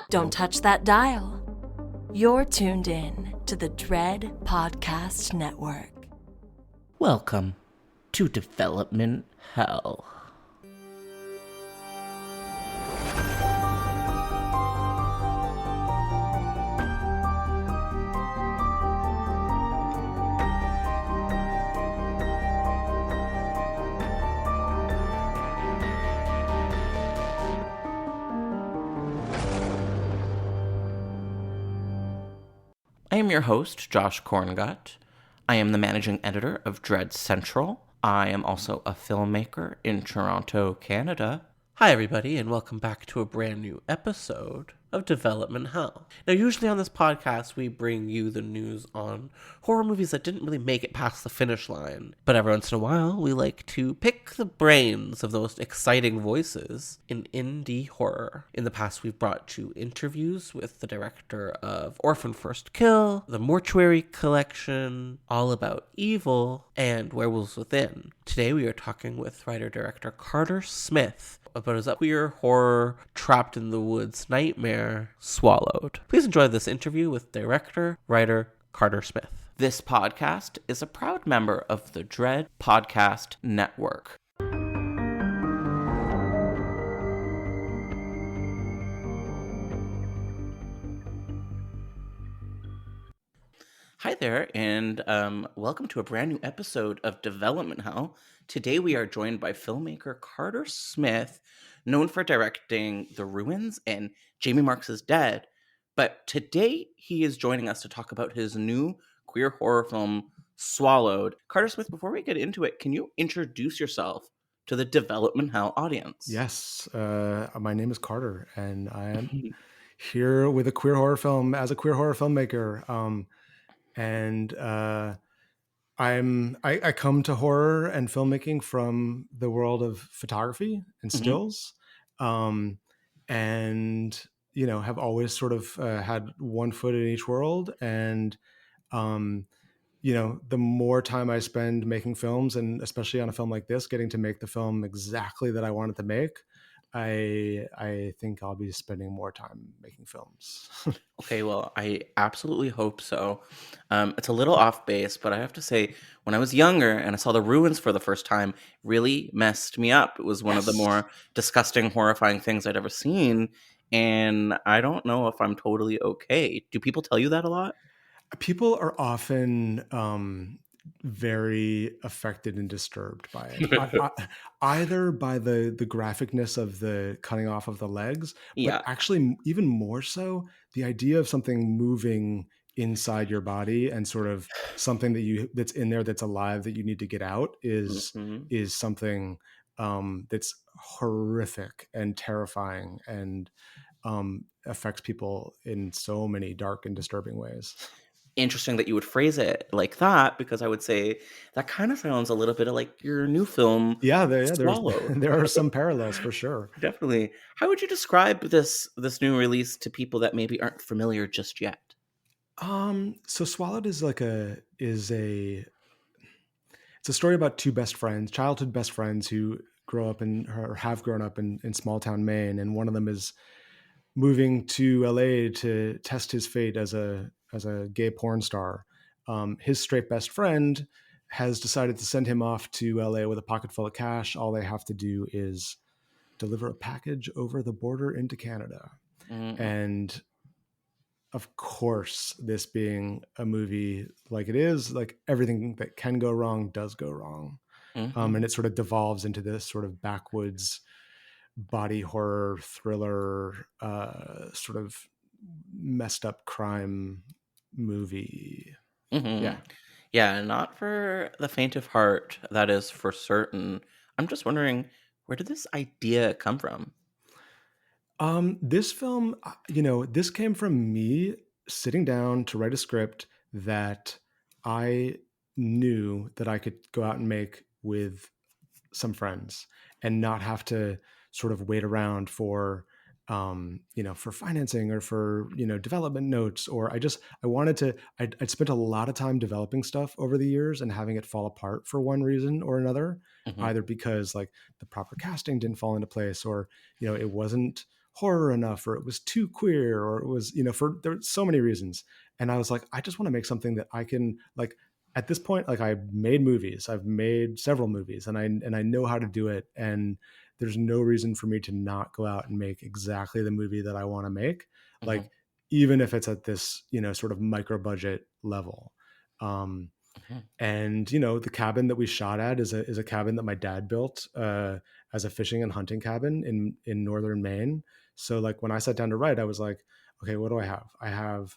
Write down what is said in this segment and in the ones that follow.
Don't touch that dial. You're tuned in to the Dread Podcast Network. Welcome to Development Hell. I am your host, Josh Corngut. I am the managing editor of Dread Central. I am also a filmmaker in Toronto, Canada. Hi, everybody, and welcome back to a brand new episode of Development Hell. Now, usually on this podcast, we bring you the news on horror movies that didn't really make it past the finish line. But every once in a while, we like to pick the brains of the most exciting voices in indie horror. In the past, we've brought you interviews with the director of Orphan First Kill, The Mortuary Collection, All About Evil, and Werewolves Within. Today, we are talking with writer-director Carter Smith about his queer horror trapped in the woods nightmare, Swallowed. Please enjoy this interview with writer Carter Smith. This podcast is a proud member of the Dread Podcast Network. Hi there, and welcome to a brand new episode of Development Hell. Today we are joined by filmmaker Carter Smith, known for directing The Ruins and Jamie Marks' Dead. But today he is joining us to talk about his new queer horror film, Swallowed. Carter Smith, before we get into it, can you introduce yourself to the Development Hell audience? Yes, my name is Carter, and I am here with a queer horror film as a queer horror filmmaker. I come to horror and filmmaking from the world of photography and stills, and have always sort of had one foot in each world. And the more time I spend making films, and especially on a film like this, getting to make the film exactly that I wanted to make, I think I'll be spending more time making films. Okay, well, I absolutely hope so. It's a little off base, but I have to say, when I was younger and I saw The Ruins for the first time, really messed me up. It was one of the more disgusting, horrifying things I'd ever seen, and I don't know if I'm totally okay. Do people tell you that a lot? People are often very affected and disturbed by it, either by the graphicness of the cutting off of the legs, but actually even more so the idea of something moving inside your body and sort of something that's in there that's alive that you need to get out is something that's horrific and terrifying and affects people in so many dark and disturbing ways. Interesting that you would phrase it like that, because I would say that kind of sounds a little bit of like your new film. There are some parallels for sure. Definitely. How would you describe this new release to people that maybe aren't familiar just yet? So Swallowed is it's a story about two childhood best friends who have grown up in small town Maine, and one of them is moving to LA to test his fate as a gay porn star. His straight best friend has decided to send him off to LA with a pocket full of cash. All they have to do is deliver a package over the border into Canada. And of course, this being a movie like it is, like everything that can go wrong does go wrong. And it sort of devolves into this sort of backwoods body horror thriller, sort of messed up crime movie. Yeah, not for the faint of heart, that is for certain. I'm just wondering, where did this idea come from? This film, this came from me sitting down to write a script that I knew that I could go out and make with some friends and not have to sort of wait around for for financing or for, development notes, or I'd spent a lot of time developing stuff over the years and having it fall apart for one reason or another, either because like the proper casting didn't fall into place, or, it wasn't horror enough, or it was too queer, or it was, for there were so many reasons. And I was like, I just want to make something that I can like. At this point, like I've made movies, I've made several movies, and I know how to do it. And there's no reason for me to not go out and make exactly the movie that I want to make. Mm-hmm. Like, even if it's at this, sort of micro budget level. Um, Mm-hmm. and the cabin that we shot at is a cabin that my dad built as a fishing and hunting cabin in northern Maine. So like when I sat down to write, I was like, okay, what do I have? I have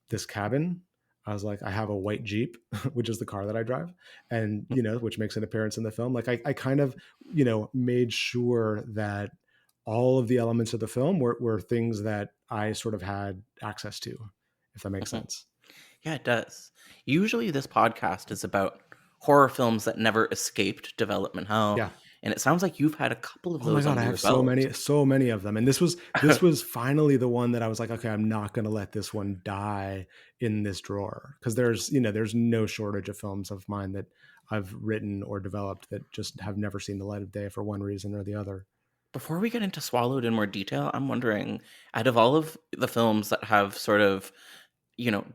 this cabin. I was like, I have a white Jeep, which is the car that I drive, and which makes an appearance in the film. Like I kind of made sure that all of the elements of the film were things that I sort of had access to, if that makes Mm-hmm. sense. Yeah, it does. Usually this podcast is about horror films that never escaped development hell, Yeah. and it sounds like you've had a couple of Oh my those God, I under your have so belt. many of them. And this was finally the one that I was like, okay, I'm not going to let this one die in this drawer. Cause there's no shortage of films of mine that I've written or developed that just have never seen the light of day for one reason or the other. Before we get into Swallowed in more detail, I'm wondering, out of all of the films that have sort of,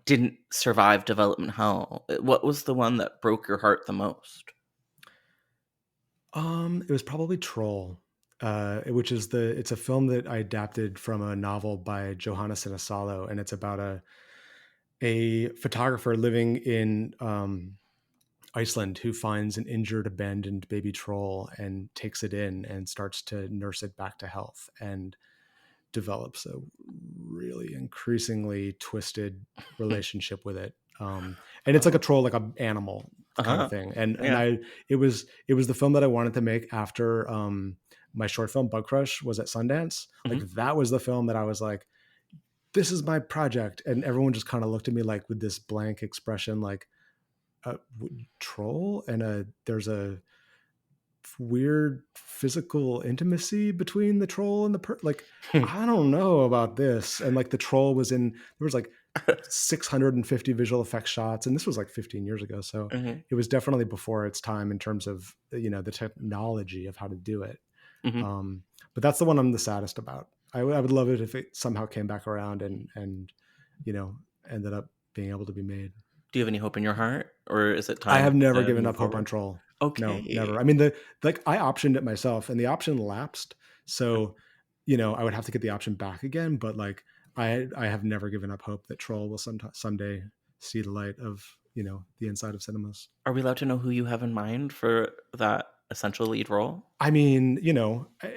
didn't survive development hell, what was the one that broke your heart the most? It was probably Troll, which is it's a film that I adapted from a novel by Johanna Sinisalo, and it's about a photographer living in Iceland who finds an injured, abandoned baby troll and takes it in and starts to nurse it back to health and develops a really increasingly twisted relationship with it. And it's like a Oh, troll, like an animal kind of uh-huh. thing. And Yeah. it was the film that I wanted to make after my short film Bug Crush was at Sundance. Like Hmm. that was the film that I was like, this is my project. And everyone just kind of looked at me like with this blank expression, like, a troll and there's a weird physical intimacy between the troll and like I don't know about this. And like the troll was there was like 650 visual effects shots, and this was like 15 years ago, so Hmm. it was definitely before its time in terms of the technology of how to do it. Hmm. But that's the one I'm the saddest about. I would love it if it somehow came back around and you know ended up being able to be made. Do you have any hope in your heart, or is it I time have never to given move up hope on forward? Troll. No, Okay. never. I mean, I optioned it myself, and the option lapsed. So, I would have to get the option back again. But like, I have never given up hope that Troll will someday see the light of the inside of cinemas. Are we allowed to know who you have in mind for that essential lead role? I mean,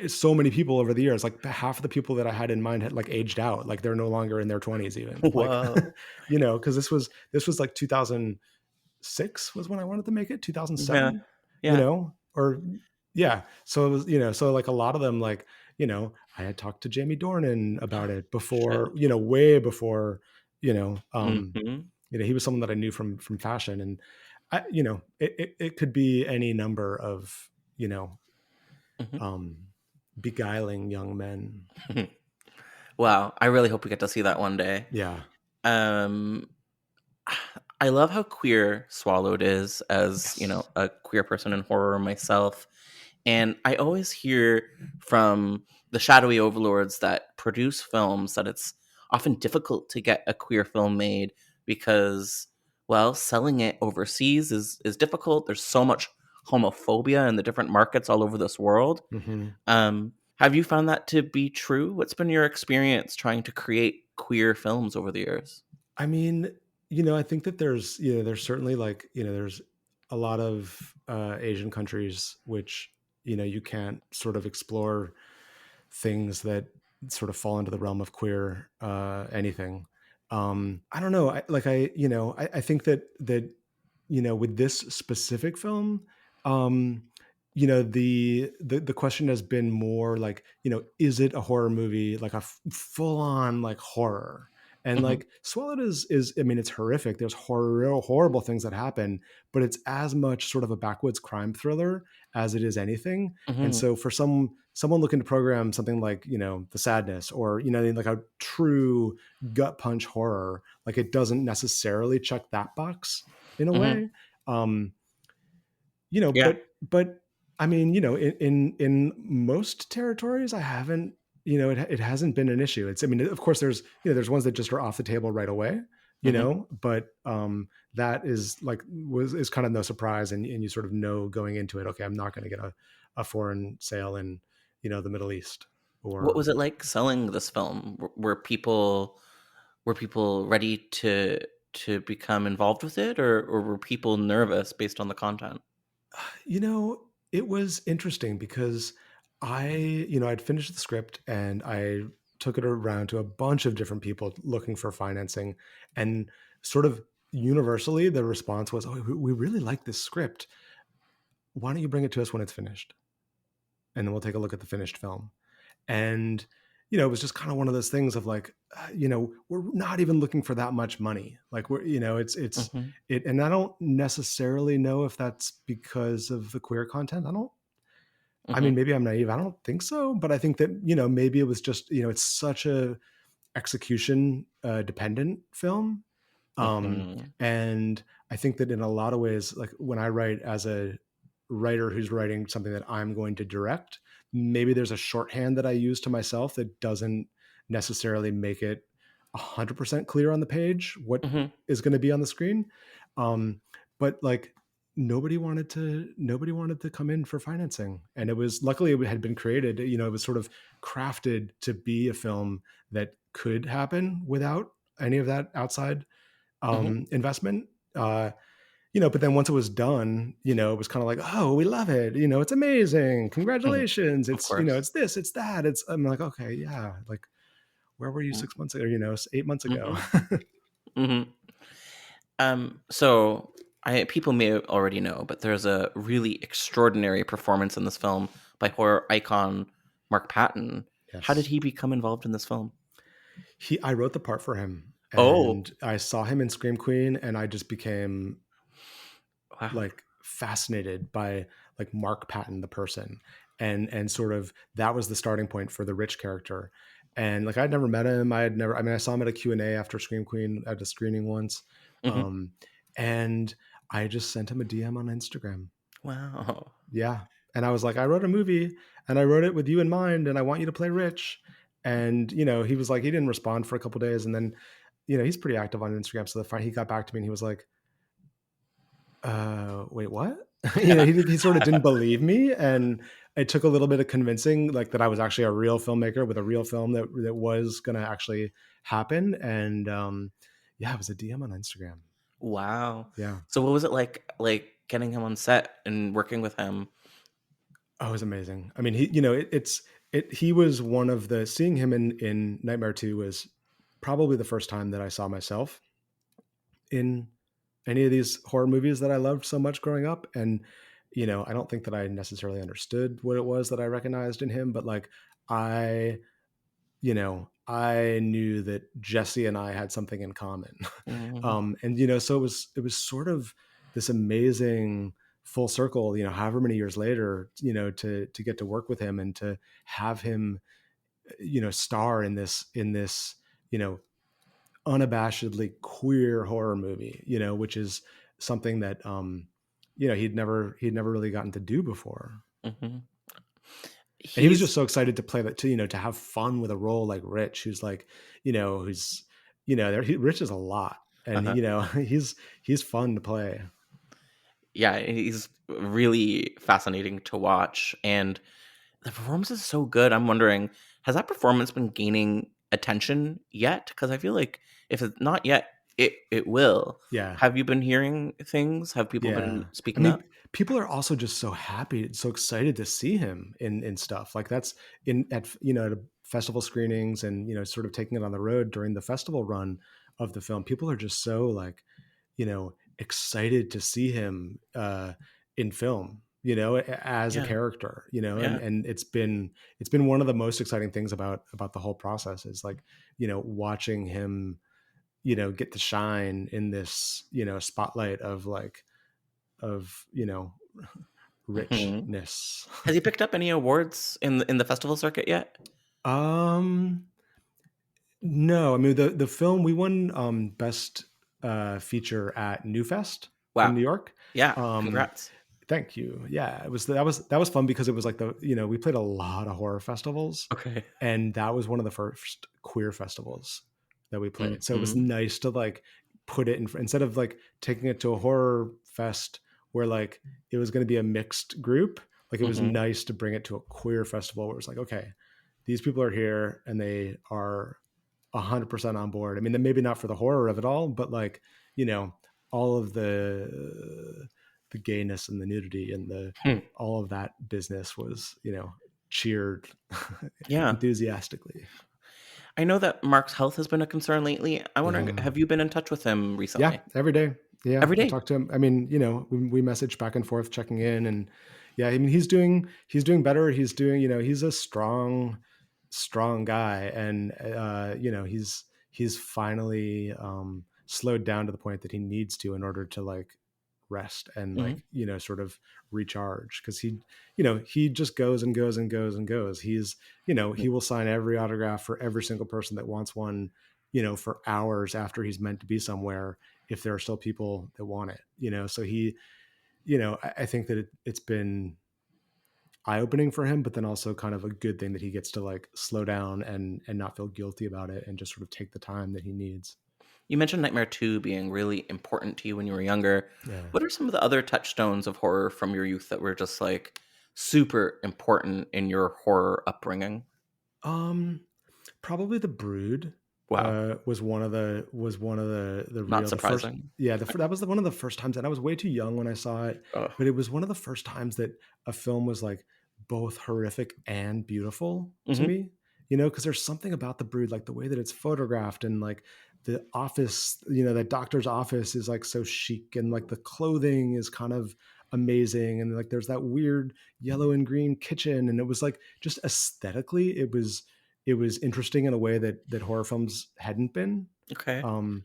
so many people over the years, like half of the people that I had in mind had like aged out, like they're no longer in their 20s, even like, Whoa. because this was like 2006 was when I wanted to make it, Yeah. 2007, Yeah. or yeah. So it was, so like a lot of them, like, I had talked to Jamie Dornan about it Shit. before, way before, you know, um, Hmm. he was someone that I knew from fashion, and it could be any number of, Hmm. um, beguiling young men. Wow. I really hope we get to see that one day. Yeah. Um, I love how queer Swallowed is, as Yes. a queer person in horror myself. And I always hear from the shadowy overlords that produce films that it's often difficult to get a queer film made because, well, selling it overseas is difficult. There's so much homophobia in the different markets all over this world. Hmm. Have you found that to be true? What's been your experience trying to create queer films over the years? I mean, I think that there's certainly like, there's a lot of Asian countries which, you can't sort of explore things that sort of fall into the realm of queer anything. I don't know. I think that with this specific film, um, the question has been more like, is it a horror movie, like a full on like horror? And Hmm. like Swallowed is I mean, it's horrific. There's horrible things that happen, but it's as much sort of a backwoods crime thriller as it is anything. And Hmm. so for someone looking to program something like, The Sadness, or like a true gut punch horror, like it doesn't necessarily check that box in a Hmm. way. um Yeah. but I mean, in most territories I haven't it hasn't been an issue. I mean, of course there's ones that just are off the table right away, Mm-hmm. but that is is kind of no surprise. And you sort of know going into it, okay, I'm not going to get a foreign sale in, the Middle East What or, was it like selling this film? Were people ready to become involved with it, or were people nervous based on the content? it was interesting because I'd finished the script and I took it around to a bunch of different people looking for financing, and sort of universally the response was, "Oh, we really like this script. Why don't you bring it to us when it's finished? And then we'll take a look at the finished film." And, it was just kind of one of those things of like, we're not even looking for that much money. Like Mm-hmm. and I don't necessarily know if that's because of the queer content. I Mm-hmm. mean, maybe I'm naive. I don't think so, but I think that, maybe it was just, it's such a execution dependent film. Um, Mm-hmm. and I think that in a lot of ways, like when I write as a writer who's writing something that I'm going to direct, maybe there's a shorthand that I use to myself that doesn't necessarily make it 100% clear on the page what Mm-hmm. is going to be on the screen. Um, but like nobody wanted to come in for financing, and it was luckily it had been created. It was sort of crafted to be a film that could happen without any of that outside Mm-hmm. investment. But then once it was done, it was kind of like, oh, we love it. It's amazing. Mm-hmm. Congratulations. Of It's, course. it's this, it's that. I'm like, okay, yeah. Like, where were you 6 months ago? 8 months ago. Mm-hmm. Mm-hmm. So people may already know, but there's a really extraordinary performance in this film by horror icon Mark Patton. How did Yes. he become involved in this film? I wrote the part for him, Oh, and I saw him in Scream Queen, and I just became wow. like fascinated by like Mark Patton, the person. And sort of that was the starting point for the Rich character. And like I'd never met him. I saw him at a Q&A after Scream Queen at a screening once. Hmm. Um, and I just sent him a DM on Instagram. Wow. Yeah. And I was like, I wrote a movie and I wrote it with you in mind and I want you to play Rich. And, he was like, he didn't respond for a couple days. And then, he's pretty active on Instagram. So he got back to me and he was like, wait, what? He sort of didn't believe me, and it took a little bit of convincing, like that I was actually a real filmmaker with a real film that was going to actually happen. And yeah, it was a DM on Instagram. Wow. Yeah, So what was it like getting him on set and working with him? oh, it was amazing. I mean, he was one of the seeing him in Nightmare 2 was probably the first time that I saw myself in any of these horror movies that I loved so much growing up. And, I don't think that I necessarily understood what it was that I recognized in him, but like I, I knew that Jesse and I had something in common. Mhm. And, so it was sort of this amazing full circle, however many years later, to get to work with him and to have him, star in this, you know, unabashedly queer horror movie, which is something that he'd never really gotten to do before. Mhm. And he was just He's so excited to play that too, to have fun with a role like Rich, who's like, who's Rich is a lot, and uh he's fun to play. yeah, he's really fascinating to watch, and the performance is so good. I'm wondering, has that performance been gaining attention yet? Because I feel like if it's not yet, it will. Yeah. Have you been hearing things? Have people been Yeah. I speaking mean, up? people are also just so happy, so excited to see him in stuff. Like that's at festival screenings and, sort of taking it on the road during the festival run of the film. People are just so like, excited to see him in film, as a Yeah, character, and yeah. it's been one of the most exciting things about the whole process is like, watching him, get to shine in this, spotlight of like of Mhm. richness. Has he picked up any awards in the festival circuit yet? um no, I mean the film we won best feature at New Fest in Wow. New York. Yeah. um Congrats. Thank you. Yeah, it was that was fun because it was like we played a lot of horror festivals, Okay. and that was one of the first queer festivals that we played. So it was Hmm. nice to like put it in instead of like taking it to a horror fest where like it was going to be a mixed group. Like it was Hmm. nice to bring it to a queer festival where it was like, okay, these people are here and they are 100% on board. I mean, maybe not for the horror of it all, but like, you know, all of the gayness and the nudity and the Hmm. all of that business was, cheered Yeah. enthusiastically. I know that Mark's health has been a concern lately. I'm wondering, Yeah. have you been in touch with him Yeah, recently? every day. Yeah, Every I day. talk to him. I mean, we message back and forth, checking in, and yeah, I mean, he's doing better. He's doing, he's a strong guy, and he's finally slowed down to the point that he needs to in order to like rest and Hmm. like sort of recharge because he just goes and goes and goes and goes. He will sign every autograph for every single person that wants one, for hours after he's meant to be somewhere if there are still people that want it. So I think that it's been eye-opening for him, but then also kind of a good thing that he gets to like slow down and not feel guilty about it and just sort of take the time that he needs. You mentioned Nightmare 2 being really important to you when you were younger. Yeah. What are some of the other touchstones of horror from your youth that were just like super important in your horror upbringing? um Probably The Brood Wow. was one of the Not real the first. surprising. Yeah, that was one of the first times, and I was way too young when I saw it, Oh. but it was one of the first times that a film was like both horrific and beautiful to Hmm. me. Because there's something about The Brood, like the way that it's photographed, and like the office, that doctor's office is like so chic, and like the clothing is kind of amazing, and like there's that weird yellow and green kitchen, and it was like just aesthetically, it was interesting in a way that horror films hadn't been. Okay. Um,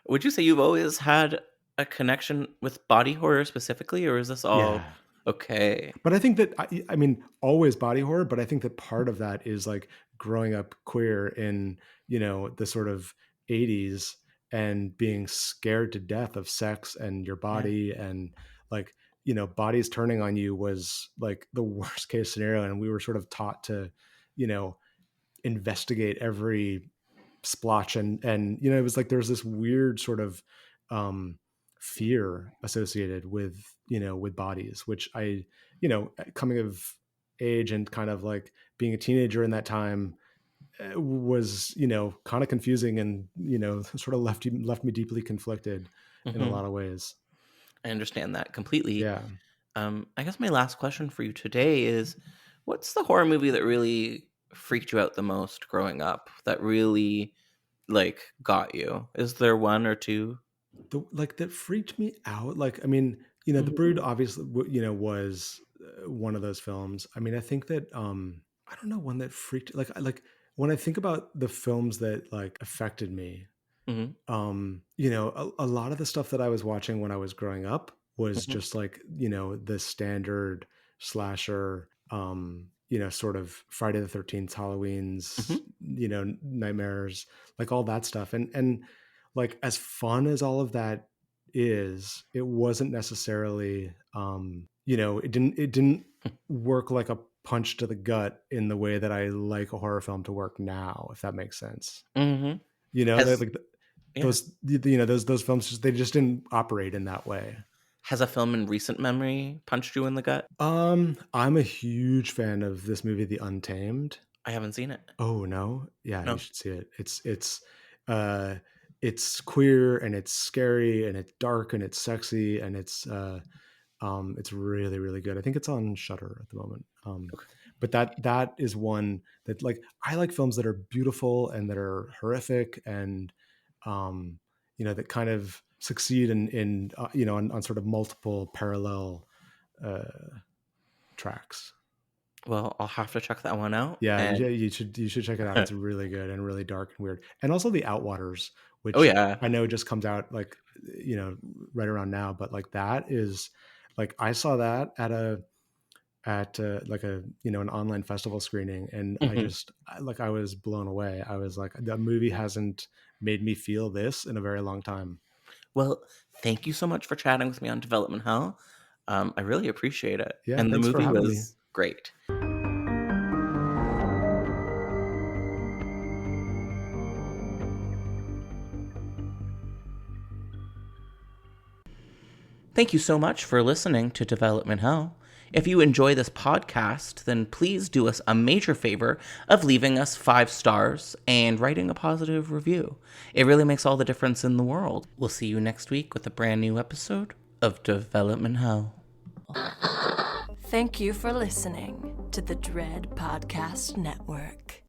Would you say you've always had a connection with body horror specifically, or is this all yeah, okay? but I think that I mean always body horror, but I think that part of that is like growing up queer in the sort of 80s and being scared to death of sex and your Yeah. body, and like bodies turning on you was like the worst case scenario, and we were sort of taught to you know investigate every splotch, and it was like there's this weird sort of um fear associated with bodies, which I coming of age and kind of like being a teenager in that time was kind of confusing, and sort of left me deeply conflicted in a Hmm. lot of ways. I understand that completely. Yeah. I guess my last question for you today is, what's the horror movie that really freaked you out the most growing up? That really like got you? Is there one or two? Like that freaked me out. Like, I mean, The Brood Mhm. obviously, was one of those films. I mean, I think that I don't know, one that freaked like when I think about the films that like affected me. Mhm. A lot of the stuff that I was watching when I was growing up was Mhm. just like the standard slasher. Sort of Friday the 13th, Halloween's, Mhm. nightmares, like all that stuff, and like as fun as all of that is, it wasn't necessarily it didn't work like a punch to the gut in the way that I like a horror film to work now, if that makes sense. Mhm. That Has like yeah. those films they just didn't operate in that way. Has a film in recent memory punched you in the gut? I'm a huge fan of this movie, The Untamed. I haven't seen it. Oh no, yeah, you No. should see it. Uh, it's queer and it's scary and it's dark and it's sexy and it's really really good. I think it's on Shutter at the moment. Okay. But that is one that like I like films that are beautiful and that are horrific and that kind of succeed in on sort of multiple parallel uh, tracks. Well, I'll have to check that one out. Yeah, And you should check it out. It's really good and really dark and weird. And also The Outwaters, oh which yeah. I know just comes out like right around now, but like that is like I saw that at like an online festival screening, and Mhm. I was blown away. I was like, that movie hasn't made me feel this in a very long time. Well, thank you so much for chatting with me on Development Hell. I really appreciate it. Yeah, And the thanks for movie having me. was great. Thank you so much for listening to Development Hell. If you enjoy this podcast, then please do us a major favor of leaving us 5 stars and writing a positive review. It really makes all the difference in the world. We'll see you next week with a brand new episode of Development Hell. Thank you for listening to the Dread Podcast Network.